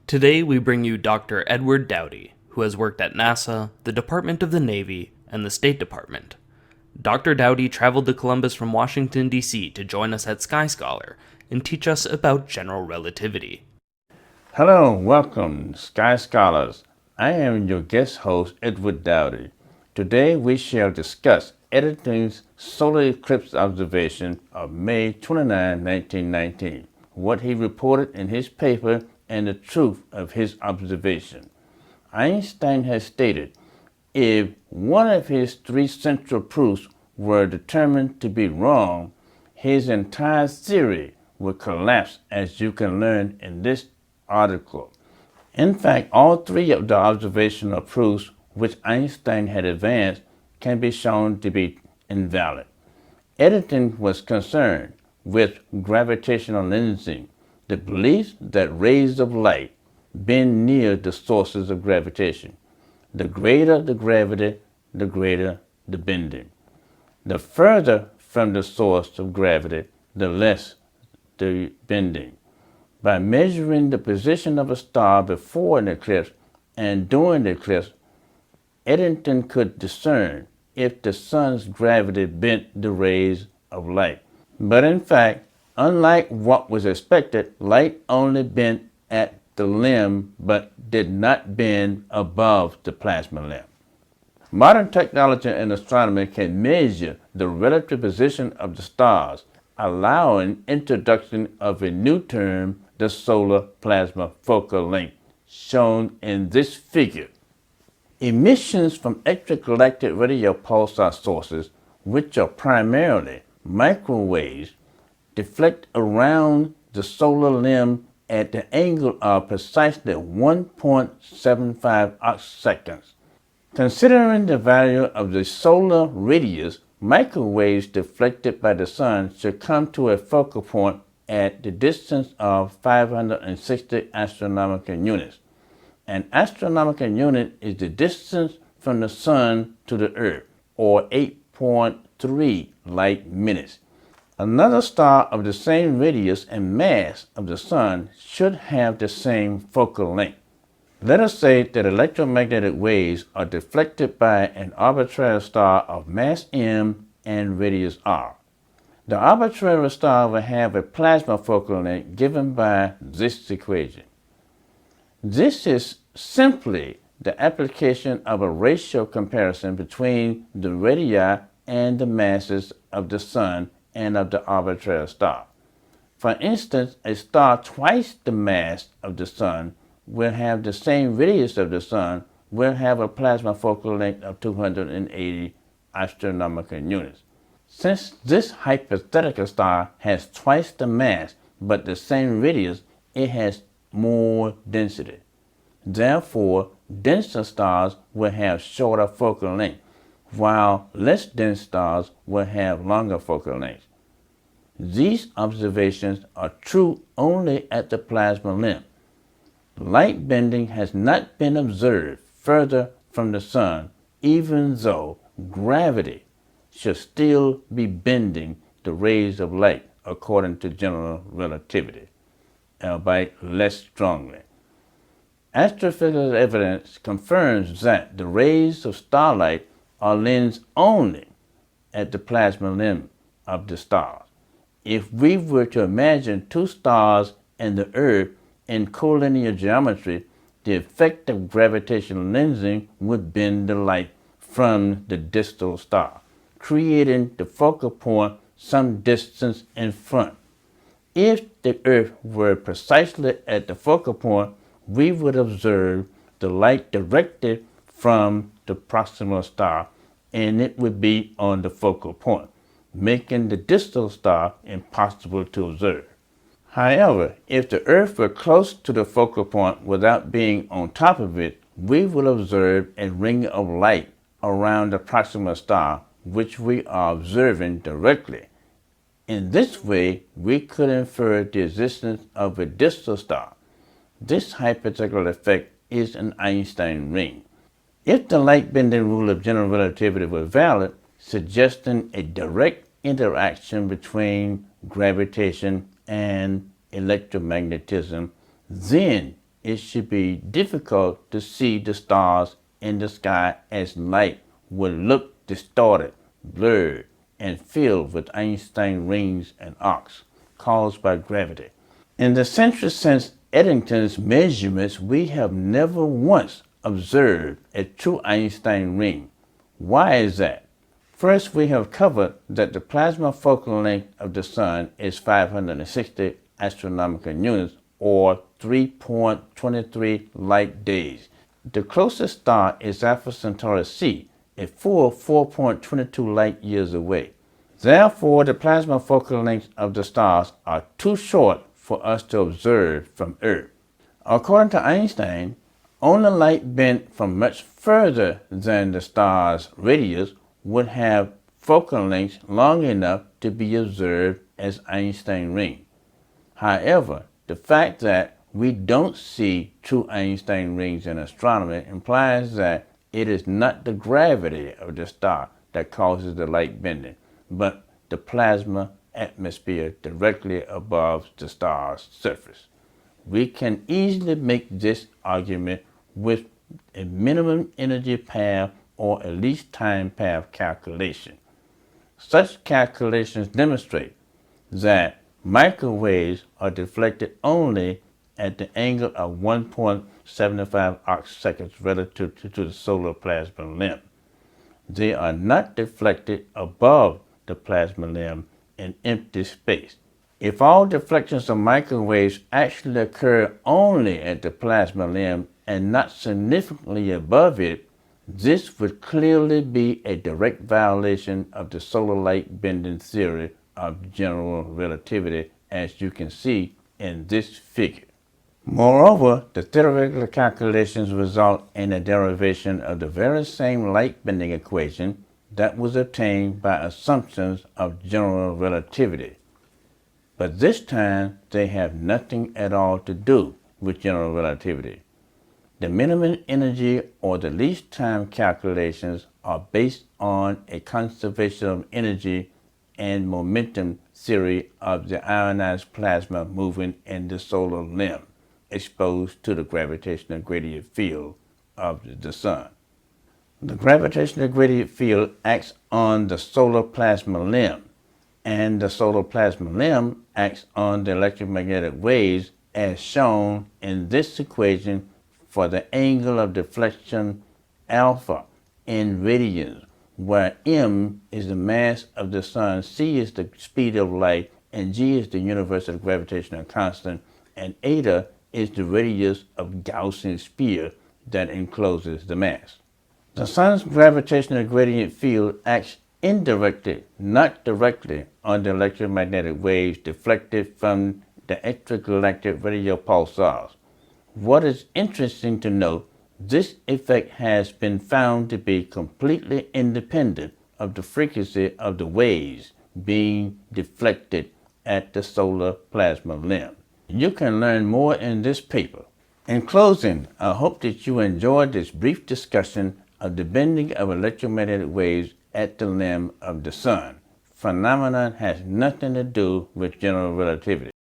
Today we bring you Dr. Edward Dowdye, who has worked at NASA, the Department of the Navy, and the State Department. Dr. Dowdye traveled to Columbus from Washington, D.C. to join us at Sky Scholar and teach us about general relativity. Hello, welcome, Sky Scholars. I am your guest host, Edward Dowdye. Today we shall discuss Eddington's solar eclipse observation of May 29, 1919, what he reported in his paper, and the truth of his observation. Einstein has stated, if one of his three central proofs were determined to be wrong, his entire theory would collapse, as you can learn in this article. In fact, all three of the observational proofs which Einstein had advanced can be shown to be invalid. Eddington was concerned with gravitational lensing, the belief that rays of light bend near the sources of gravitation. The greater the gravity, the greater the bending. The further from the source of gravity, the less the bending. By measuring the position of a star before an eclipse and during the eclipse, Eddington could discern if the sun's gravity bent the rays of light. But in fact, unlike what was expected, light only bent at the limb but did not bend above the plasma limb. Modern technology in astronomy can measure the relative position of the stars, allowing introduction of a new term, the solar plasma focal length, shown in this figure. Emissions from extragalactic radio pulsar sources, which are primarily microwaves, deflect around the solar limb at the angle of precisely 1.75 arcseconds. Considering the value of the solar radius, microwaves deflected by the sun should come to a focal point at the distance of 560 astronomical units. An astronomical unit is the distance from the sun to the earth, or 8.3 light minutes. Another star of the same radius and mass of the sun should have the same focal length. Let us say that electromagnetic waves are deflected by an arbitrary star of mass m and radius r. The arbitrary star will have a plasma focal length given by this equation. This is simply the application of a ratio comparison between the radii and the masses of the sun and of the arbitrary star. For instance, a star twice the mass of the sun will have the same radius of the sun, will have a plasma focal length of 280 astronomical units. Since this hypothetical star has twice the mass but the same radius, it has more density. Therefore, denser stars will have shorter focal length, while less dense stars will have longer focal lengths. These observations are true only at the plasma limb. Light bending has not been observed further from the sun, even though gravity should still be bending the rays of light according to general relativity, albeit less strongly. Astrophysical evidence confirms that the rays of starlight are lensed only at the plasma limb of the stars. If we were to imagine two stars and the Earth in collinear geometry, the effect of gravitational lensing would bend the light from the distal star, creating the focal point some distance in front. If the Earth were precisely at the focal point, we would observe the light directed from the proximal star, and it would be on the focal point, making the distal star impossible to observe. However, if the Earth were close to the focal point without being on top of it, we will observe a ring of light around the proximal star, which we are observing directly. In this way, we could infer the existence of a distal star. This hypothetical effect is an Einstein ring. If the light-bending rule of general relativity were valid, suggesting a direct interaction between gravitation and electromagnetism, then it should be difficult to see the stars in the sky, as light would look distorted, blurred, and filled with Einstein rings and arcs caused by gravity. In the central sense Eddington's measurements, we have never once observed a true Einstein ring. Why is that? First, we have covered that the plasma focal length of the Sun is 560 astronomical units, or 3.23 light days. The closest star is Alpha Centauri C, a full 4.22 light years away. Therefore, the plasma focal lengths of the stars are too short for us to observe from Earth. According to Einstein, only light bent from much further than the star's radius would have focal lengths long enough to be observed as Einstein rings. However, the fact that we don't see true Einstein rings in astronomy implies that it is not the gravity of the star that causes the light bending, but the plasma atmosphere directly above the star's surface. We can easily make this argument with a minimum energy path or a least time path calculation. Such calculations demonstrate that microwaves are deflected only at the angle of 1.75 arcseconds relative to the solar plasma limb. They are not deflected above the plasma limb in empty space. If all deflections of microwaves actually occur only at the plasma limb and not significantly above it, this would clearly be a direct violation of the solar light bending theory of general relativity, as you can see in this figure. Moreover, the theoretical calculations result in a derivation of the very same light bending equation that was obtained by assumptions of general relativity. But this time, they have nothing at all to do with general relativity. The minimum energy or the least time calculations are based on a conservation of energy and momentum theory of the ionized plasma moving in the solar limb, exposed to the gravitational gradient field of the Sun. The gravitational gradient field acts on the solar plasma limb, and the solar plasma limb acts on the electromagnetic waves as shown in this equation for the angle of deflection alpha in radians, where m is the mass of the Sun, c is the speed of light, and g is the universal gravitational constant, and eta is the radius of Gaussian sphere that encloses the mass. The Sun's gravitational gradient field acts indirectly, not directly, on the electromagnetic waves deflected from the extragalactic radio pulsars. What is interesting to note, this effect has been found to be completely independent of the frequency of the waves being deflected at the solar plasma limb. You can learn more in this paper. In closing, I hope that you enjoyed this brief discussion of the bending of electromagnetic waves at the limb of the Sun. Phenomenon has nothing to do with general relativity.